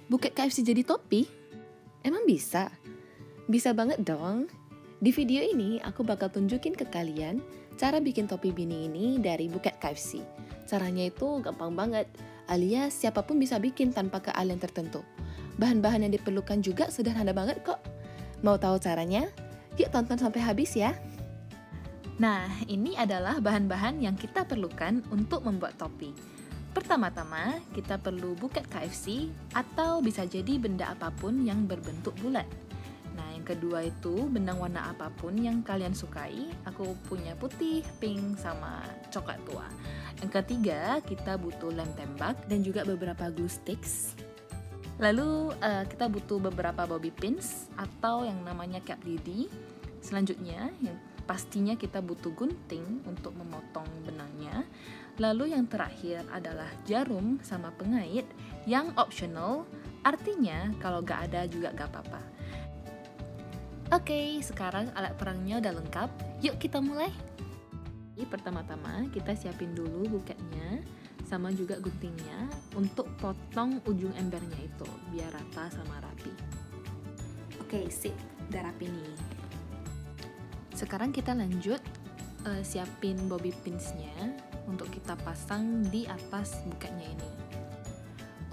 Buket KFC jadi topi? Emang bisa? Bisa banget dong. Di video ini aku bakal tunjukin ke kalian cara bikin topi bini ini dari buket KFC. Caranya itu gampang banget, alias siapapun bisa bikin tanpa keahlian tertentu. Bahan-bahan yang diperlukan juga sederhana banget kok. Mau tahu caranya? Yuk tonton sampai habis ya. Nah, ini adalah bahan-bahan yang kita perlukan untuk membuat topi. Pertama-tama, kita perlu buket KFC atau bisa jadi benda apapun yang berbentuk bulat. Nah, yang kedua itu benang warna apapun yang kalian sukai. Aku punya putih, pink, sama coklat tua. Yang ketiga, kita butuh lem tembak dan juga beberapa glue sticks. Lalu kita butuh beberapa bobby pins atau yang namanya cap lidi. Selanjutnya, yang pastinya kita butuh gunting untuk memotong benangnya. Lalu yang terakhir adalah jarum sama pengait yang optional, artinya kalau gak ada juga gak apa-apa. Oke, sekarang alat perangnya udah lengkap, yuk kita mulai. Pertama-tama kita siapin dulu buketnya sama juga guntingnya untuk potong ujung embernya itu biar rata sama rapi. Oke, sip, udah rapi nih. Sekarang kita lanjut siapin bobby pinsnya untuk kita pasang di atas buketnya ini.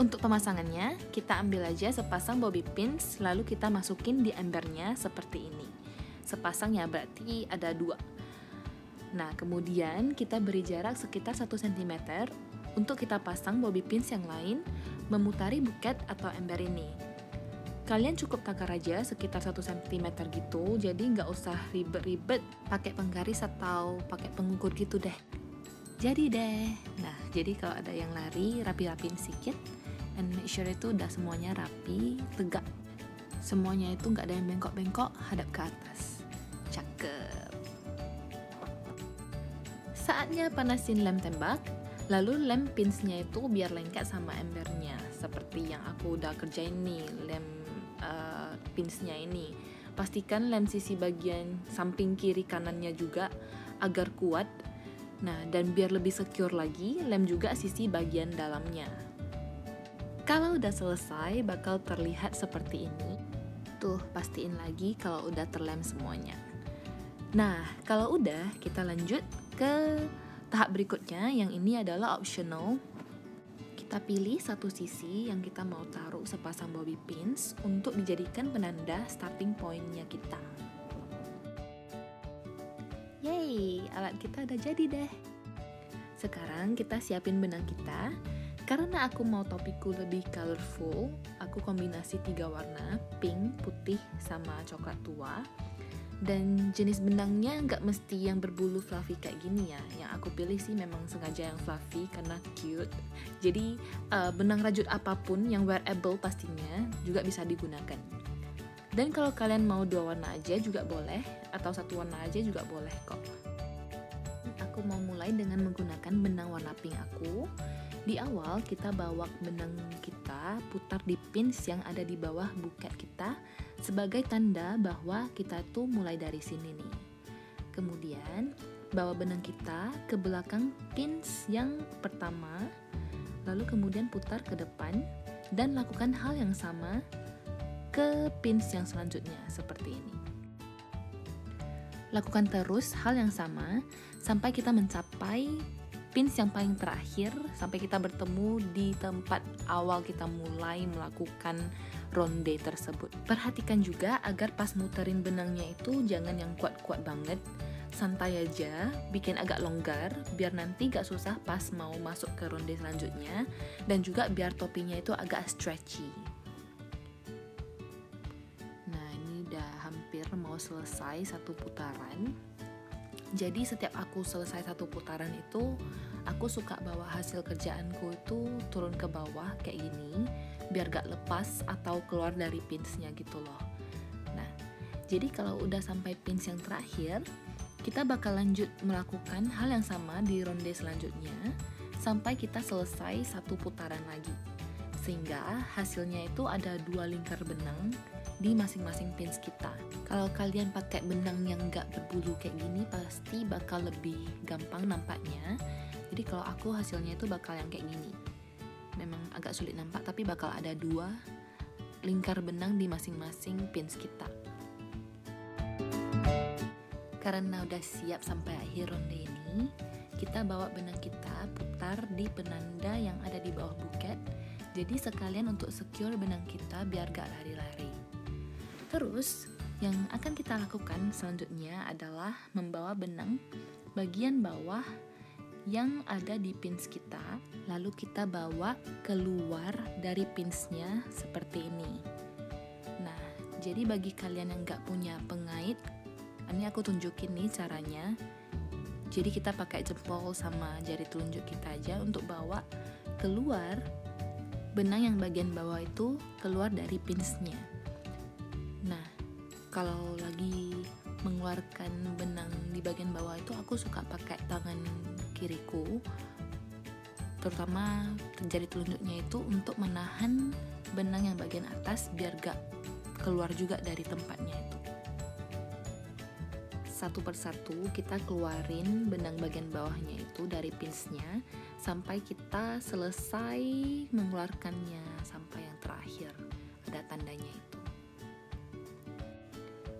Untuk pemasangannya, kita ambil aja sepasang bobby pins, lalu kita masukin di embernya seperti ini. Sepasang ya, berarti ada 2. Nah, kemudian kita beri jarak sekitar 1 cm untuk kita pasang bobby pins yang lain memutari buket atau ember ini. Kalian cukup takar aja sekitar 1 cm gitu, jadi nggak usah ribet-ribet pakai penggaris atau pakai pengukur gitu deh. Jadi deh. Nah, jadi kalau ada yang lari, rapi-rapiin sedikit, and make sure itu udah semuanya rapi, tegak. Semuanya itu nggak ada yang bengkok-bengkok, hadap ke atas. Cakep. Saatnya panasin lem tembak, lalu lem pinsnya itu biar lengket sama embernya, seperti yang aku udah kerjain nih, lem pinsnya ini. Pastikan lem sisi bagian samping kiri kanannya juga agar kuat. Nah, dan biar lebih secure lagi, lem juga sisi bagian dalamnya. Kalau udah selesai, bakal terlihat seperti ini. Tuh, pastiin lagi kalau udah terlem semuanya. Nah, kalau udah, kita lanjut ke tahap berikutnya, yang ini adalah optional. Kita pilih satu sisi yang kita mau taruh sepasang bobby pins untuk dijadikan penanda starting point-nya kita. Yeay, alat kita udah jadi deh. Sekarang kita siapin benang kita. Karena aku mau topiku lebih colorful, aku kombinasi 3 warna, pink, putih, sama coklat tua. Dan jenis benangnya nggak mesti yang berbulu fluffy kayak gini ya. Yang aku pilih sih memang sengaja yang fluffy karena cute. Jadi benang rajut apapun yang wearable pastinya juga bisa digunakan. Dan kalau kalian mau 2 warna aja juga boleh, atau 1 warna aja juga boleh kok. Aku mau mulai dengan menggunakan benang warna pink aku. Di awal kita bawa benang kita putar di pins yang ada di bawah buket kita sebagai tanda bahwa kita tuh mulai dari sini nih. Kemudian bawa benang kita ke belakang pins yang pertama, lalu kemudian putar ke depan dan lakukan hal yang sama ke pins yang selanjutnya seperti ini. Lakukan terus hal yang sama sampai kita mencapai pins yang paling terakhir, sampai kita bertemu di tempat awal kita mulai melakukan ronde tersebut. Perhatikan juga agar pas muterin benangnya itu jangan yang kuat-kuat banget, santai aja, bikin agak longgar biar nanti gak susah pas mau masuk ke ronde selanjutnya, dan juga biar topinya itu agak stretchy. Nah, ini udah hampir mau selesai 1 putaran. Jadi setiap aku selesai 1 putaran itu, aku suka bawa hasil kerjaanku itu turun ke bawah kayak gini, biar gak lepas atau keluar dari pinsnya gitu loh. Nah, jadi kalau udah sampai pins yang terakhir, kita bakal lanjut melakukan hal yang sama di ronde selanjutnya, sampai kita selesai 1 putaran lagi. Sehingga hasilnya itu ada 2 lingkar benang di masing-masing pins kita. Kalau kalian pakai benang yang nggak berbulu kayak gini, pasti bakal lebih gampang nampaknya. Jadi kalau aku hasilnya itu bakal yang kayak gini. Memang agak sulit nampak, tapi bakal ada 2 lingkar benang di masing-masing pins kita. Karena udah siap sampai akhir ronde ini, kita bawa benang kita putar di penanda yang ada di bawah buket. Jadi sekalian untuk secure benang kita biar gak lari-lari. Terus, yang akan kita lakukan selanjutnya adalah membawa benang bagian bawah yang ada di pins kita, lalu kita bawa keluar dari pinsnya seperti ini. Nah, jadi bagi kalian yang gak punya pengait, ini aku tunjukin nih caranya. Jadi kita pakai jempol sama jari telunjuk kita aja untuk bawa keluar benang yang bagian bawah itu keluar dari pinsnya. Nah, kalau lagi mengeluarkan benang di bagian bawah itu aku suka pakai tangan kiriku, terutama jari telunjuknya itu untuk menahan benang yang bagian atas biar gak keluar juga dari tempatnya itu. Satu persatu kita keluarin benang bagian bawahnya itu dari pinsnya sampai kita selesai mengeluarkannya sampai yang terakhir ada tandanya itu.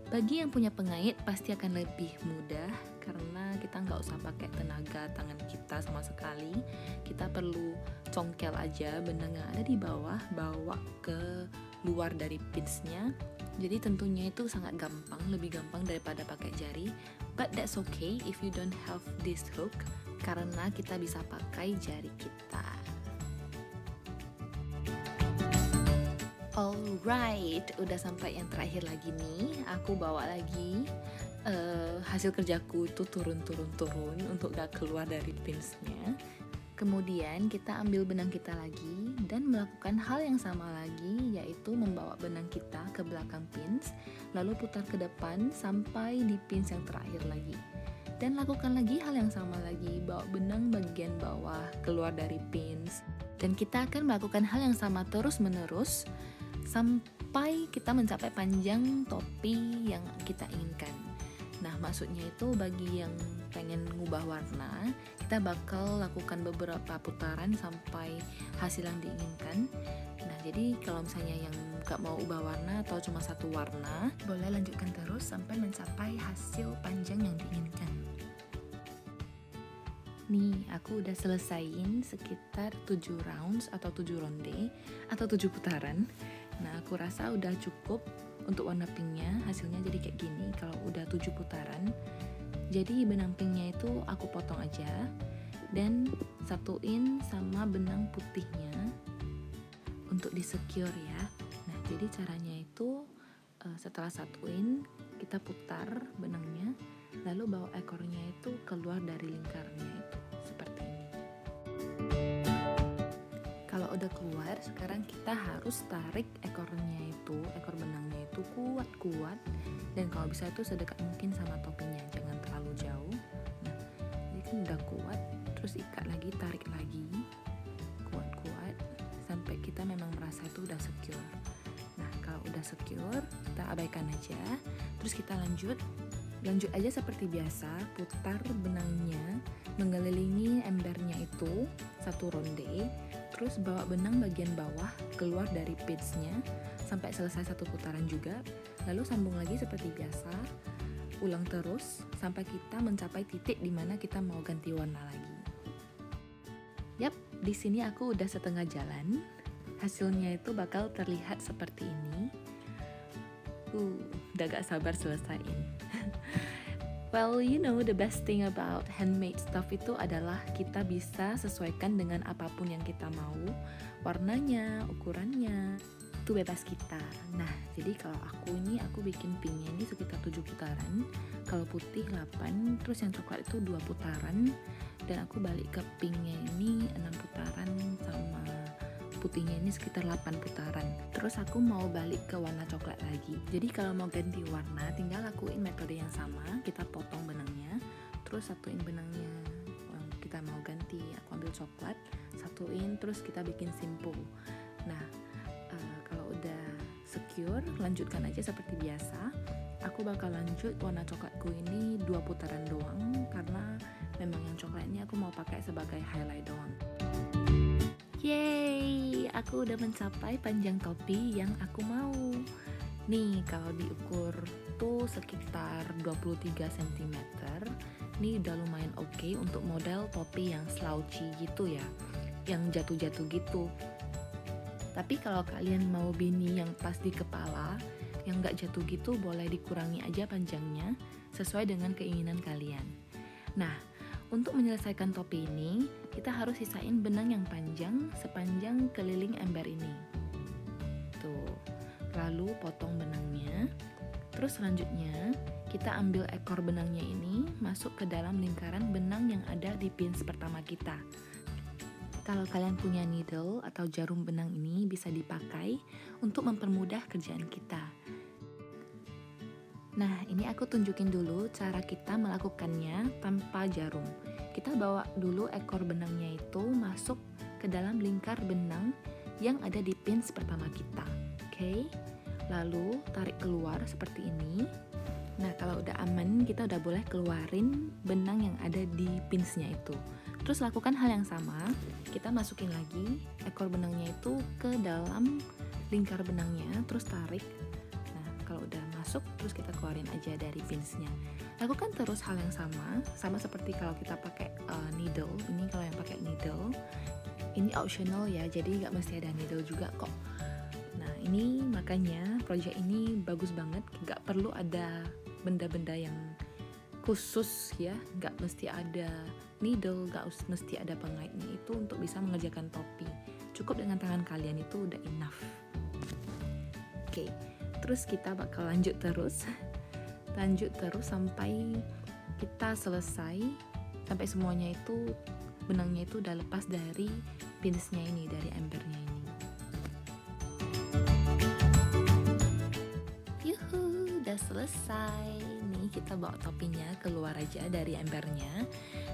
Bagi yang punya pengait pasti akan lebih mudah karena kita nggak usah pakai tenaga tangan kita sama sekali. Kita perlu congkel aja benang yang ada di bawah, bawa ke luar dari pinsnya. Jadi tentunya itu sangat gampang, lebih gampang daripada pakai jari. But that's okay if you don't have this hook, karena kita bisa pakai jari kita. Alright, udah sampai yang terakhir lagi nih. Aku bawa lagi hasil kerjaku itu turun untuk gak keluar dari pinsnya. Kemudian kita ambil benang kita lagi dan melakukan hal yang sama lagi, yaitu membawa benang kita ke belakang pins, lalu putar ke depan sampai di pins yang terakhir lagi. Dan lakukan lagi hal yang sama lagi, bawa benang bagian bawah keluar dari pins. Dan kita akan melakukan hal yang sama terus-menerus sampai kita mencapai panjang topi yang kita inginkan. Nah, maksudnya itu bagi yang pengen ngubah warna, kita bakal lakukan beberapa putaran sampai hasil yang diinginkan. Nah, jadi kalau misalnya yang gak mau ubah warna atau cuma satu warna, boleh lanjutkan terus sampai mencapai hasil panjang yang diinginkan. Nih, aku udah selesaiin sekitar 7 rounds atau 7 ronde atau 7 putaran. Nah, aku rasa udah cukup untuk warna pinknya. Hasilnya jadi kayak gini kalau udah 7 putaran. Jadi benang pinknya itu aku potong aja dan satuin sama benang putihnya untuk di-secure ya. Nah, jadi caranya itu setelah satuin kita putar benangnya, lalu bawa ekornya itu keluar dari lingkarnya itu seperti ini. Kalau udah keluar, sekarang kita harus tarik ekornya itu, ekor benangnya itu kuat-kuat, dan kalau bisa itu sedekat mungkin sama topinya, jangan terlalu jauh. Nah, ini kan udah kuat, terus ikat lagi, tarik lagi, kuat-kuat, sampai kita memang merasa itu udah secure. Nah, kalau udah secure, kita abaikan aja, terus kita lanjut aja seperti biasa, putar benangnya, mengelilingi embernya itu, satu ronde, terus bawa benang bagian bawah keluar dari pinsnya sampai selesai satu putaran juga, lalu sambung lagi seperti biasa, ulang terus sampai kita mencapai titik di mana kita mau ganti warna lagi. Yap, di sini aku udah setengah jalan. Hasilnya itu bakal terlihat seperti ini. Udah gak sabar selesaiin. Well, you know the best thing about handmade stuff itu adalah kita bisa sesuaikan dengan apapun yang kita mau, warnanya, ukurannya, itu bebas kita. Nah, jadi kalau aku bikin pinknya ini sekitar 7 putaran, kalau putih 8, terus yang coklat itu 2 putaran, dan aku balik ke pinknya ini 6 putaran, sama putihnya ini sekitar 8 putaran. Terus aku mau balik ke warna coklat lagi. Jadi kalau mau ganti warna, tinggal lakuin metode yang sama. Kita potong benangnya, terus satuin benangnya kita mau ganti. Aku ambil coklat, satuin, terus kita bikin simpul. Nah, kalau udah secure, lanjutkan aja seperti biasa. Aku bakal lanjut warna coklatku ini 2 putaran doang, karena memang yang coklat ini aku mau pakai sebagai highlight doang. Yeay, aku udah mencapai panjang topi yang aku mau. Nih, kalau diukur tuh sekitar 23 cm. Nih udah lumayan oke untuk model topi yang slouchy gitu ya, yang jatuh-jatuh gitu. Tapi kalau kalian mau beanie yang pas di kepala, yang gak jatuh gitu, boleh dikurangi aja panjangnya sesuai dengan keinginan kalian. Nah, untuk menyelesaikan topi ini, kita harus sisain benang yang panjang sepanjang keliling ember ini. Tuh, lalu potong benangnya. Terus selanjutnya, kita ambil ekor benangnya ini masuk ke dalam lingkaran benang yang ada di pins pertama kita. Kalau kalian punya needle atau jarum benang ini bisa dipakai untuk mempermudah kerjaan kita. Nah, ini aku tunjukin dulu cara kita melakukannya tanpa jarum. Kita bawa dulu ekor benangnya itu masuk ke dalam lingkar benang yang ada di pins pertama kita. Oke? Lalu tarik keluar seperti ini. Nah, kalau udah aman, kita udah boleh keluarin benang yang ada di pinsnya itu. Terus lakukan hal yang sama, kita masukin lagi ekor benangnya itu ke dalam lingkar benangnya, terus tarik. Kalau udah masuk, terus kita keluarin aja dari pinsnya. Lakukan terus hal yang sama seperti kalau kita pakai needle. Ini kalau yang pakai needle, ini optional ya, jadi nggak mesti ada needle juga kok. Nah, ini makanya project ini bagus banget, nggak perlu ada benda-benda yang khusus ya, nggak mesti ada needle, nggak mesti ada pengaitnya itu untuk bisa mengerjakan topi. Cukup dengan tangan kalian itu udah enough. Oke. Terus kita bakal lanjut terus sampai kita selesai, sampai semuanya itu benangnya itu udah lepas dari pinsnya ini, dari embernya ini. Yuhu, udah selesai. Nih kita bawa topinya keluar aja dari embernya.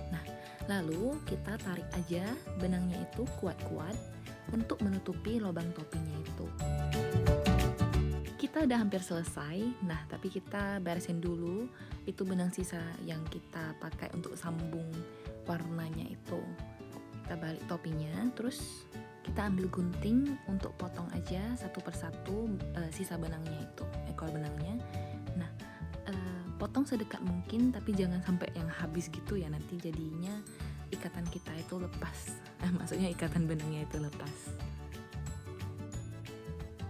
Nah, lalu kita tarik aja benangnya itu kuat-kuat untuk menutupi lubang topinya itu. Kita udah hampir selesai. Nah, tapi kita beresin dulu itu benang sisa yang kita pakai untuk sambung warnanya itu. Kita balik topinya, terus kita ambil gunting untuk potong aja satu persatu sisa benangnya itu, ekor benangnya. Nah, potong sedekat mungkin, tapi jangan sampai yang habis gitu ya, nanti jadinya ikatan kita itu lepas. Maksudnya ikatan benangnya itu lepas.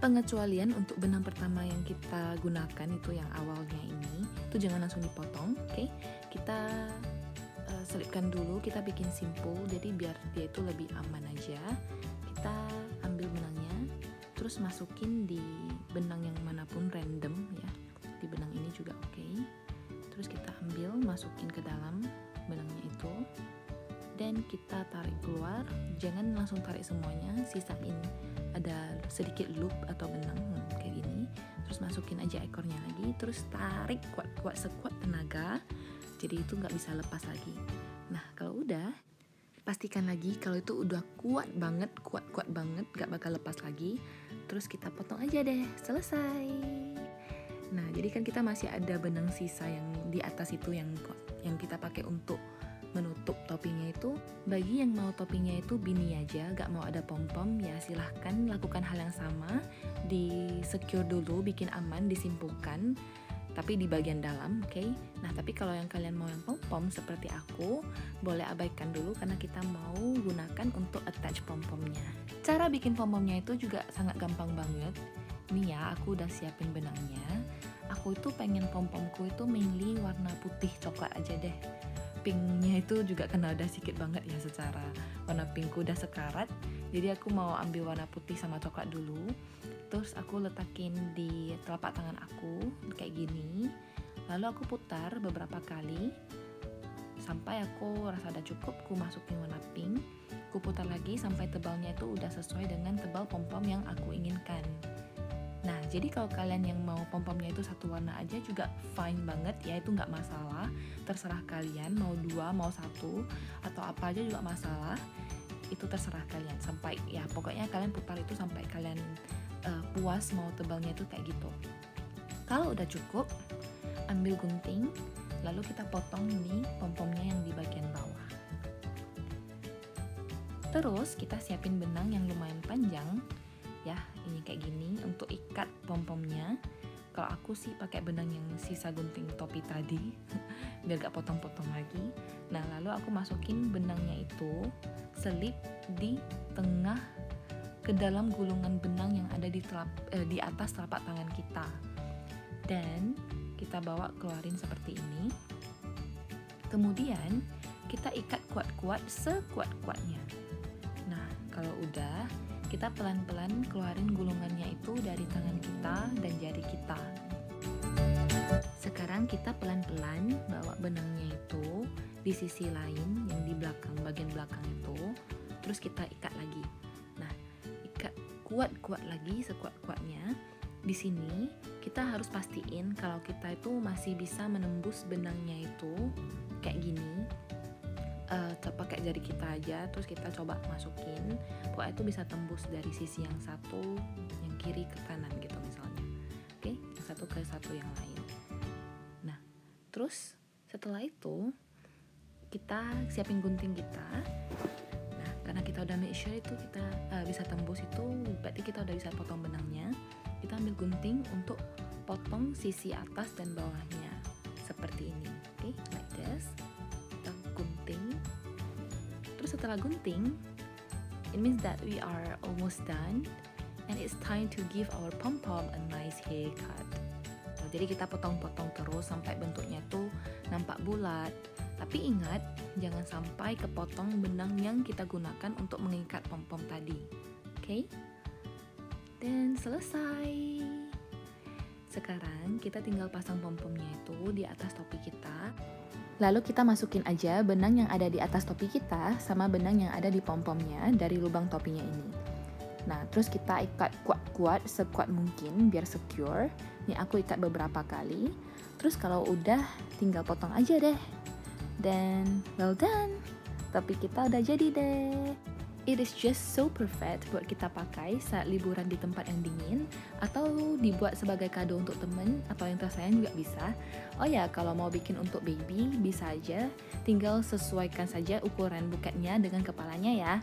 Pengecualian untuk benang pertama yang kita gunakan itu yang awalnya ini, itu jangan langsung dipotong, oke? Kita selipkan dulu, kita bikin simpul, jadi biar dia itu lebih aman aja. Kita ambil benangnya, terus masukin di benang yang manapun random ya, di benang ini juga oke. Terus kita ambil, masukin ke dalam benangnya itu, dan kita tarik keluar. Jangan langsung tarik semuanya, sisain ada sedikit loop atau benang kayak gini, terus masukin aja ekornya lagi, terus tarik kuat-kuat sekuat tenaga, jadi itu nggak bisa lepas lagi. Nah, kalau udah, pastikan lagi kalau itu udah kuat banget, kuat banget, nggak bakal lepas lagi. Terus kita potong aja deh, selesai. Nah, jadi kan kita masih ada benang sisa yang di atas itu yang kita pakai untuk menutup topinya itu. Bagi yang mau topinya itu beanie aja, gak mau ada pom-pom, ya silahkan lakukan hal yang sama. Di secure dulu, bikin aman, disimpulkan, tapi di bagian dalam, oke? Nah, tapi kalau yang kalian mau yang pom-pom seperti aku, boleh abaikan dulu karena kita mau gunakan untuk attach pom-pomnya. Cara bikin pom-pomnya itu juga sangat gampang banget. Nih ya, aku udah siapin benangnya. Aku itu pengen pom-pomku itu mainly warna putih coklat aja deh. Pinknya itu juga karena udah sedikit banget ya, secara warna pinkku udah sekarat, jadi aku mau ambil warna putih sama coklat dulu. Terus aku letakin di telapak tangan aku kayak gini, lalu aku putar beberapa kali sampai aku rasa udah cukup. Aku masukin warna pink, aku putar lagi sampai tebalnya itu udah sesuai dengan tebal pom-pom yang aku inginkan. Nah, jadi kalau kalian yang mau pom-pomnya itu satu warna aja juga fine banget ya, itu nggak masalah. Terserah kalian mau 2, mau 1, atau apa aja juga masalah. Itu terserah kalian, sampai ya pokoknya kalian putar itu sampai kalian puas mau tebalnya itu kayak gitu. Kalau udah cukup, ambil gunting, lalu kita potong nih pom-pomnya yang di bagian bawah. Terus kita siapin benang yang lumayan panjang, ya, ini kayak gini untuk ikat pom-pomnya. Kalau aku sih pakai benang yang sisa gunting topi tadi, biar gak potong-potong lagi. Nah, lalu aku masukin benangnya itu, selip di tengah ke dalam gulungan benang yang ada di atas telapak tangan kita. Dan kita bawa keluarin seperti ini. Kemudian kita ikat kuat-kuat sekuat-kuatnya. Nah, kalau udah, kita pelan-pelan keluarin gulungannya itu dari tangan kita dan jari kita. Sekarang kita pelan-pelan bawa benangnya itu di sisi lain yang di belakang, bagian belakang itu. Terus kita ikat lagi. Nah, ikat kuat-kuat lagi sekuat-kuatnya. Di sini kita harus pastiin kalau kita itu masih bisa menembus benangnya itu kayak gini. Pakai jari kita aja, terus kita coba masukin, pokoknya itu bisa tembus dari sisi yang satu, yang kiri ke kanan gitu misalnya. Oke, yang satu ke satu yang lain. Nah, terus setelah itu kita siapin gunting kita. Nah, karena kita udah make sure itu kita bisa tembus itu, berarti kita udah bisa potong benangnya. Kita ambil gunting untuk potong sisi atas dan bawahnya seperti ini. Oke, like this. Kita gunting. Terus setelah gunting, it means that we are almost done and it's time to give our pom-pom a nice haircut. Jadi kita potong-potong terus sampai bentuknya tuh nampak bulat. Tapi ingat, jangan sampai kepotong benang yang kita gunakan untuk mengikat pom-pom tadi. Oke? Dan selesai. Sekarang kita tinggal pasang pom-pomnya itu di atas topi kita. Lalu kita masukin aja benang yang ada di atas topi kita sama benang yang ada di pom-pomnya dari lubang topinya ini. Nah, terus kita ikat kuat-kuat sekuat mungkin biar secure. Nih aku ikat beberapa kali. Terus kalau udah tinggal potong aja deh. Dan well done. Topi kita udah jadi deh. It is just so perfect buat kita pakai saat liburan di tempat yang dingin, atau dibuat sebagai kado untuk temen atau yang tersayang juga bisa. Oh ya, kalau mau bikin untuk baby bisa aja, tinggal sesuaikan saja ukuran buketnya dengan kepalanya ya.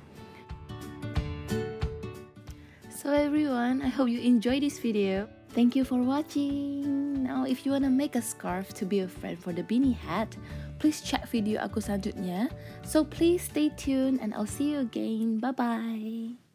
So everyone, I hope you enjoy this video. Thank you for watching. Now if you wanna make a scarf to be a friend for the beanie hat, please check video aku selanjutnya. So please stay tuned and I'll see you again. Bye bye.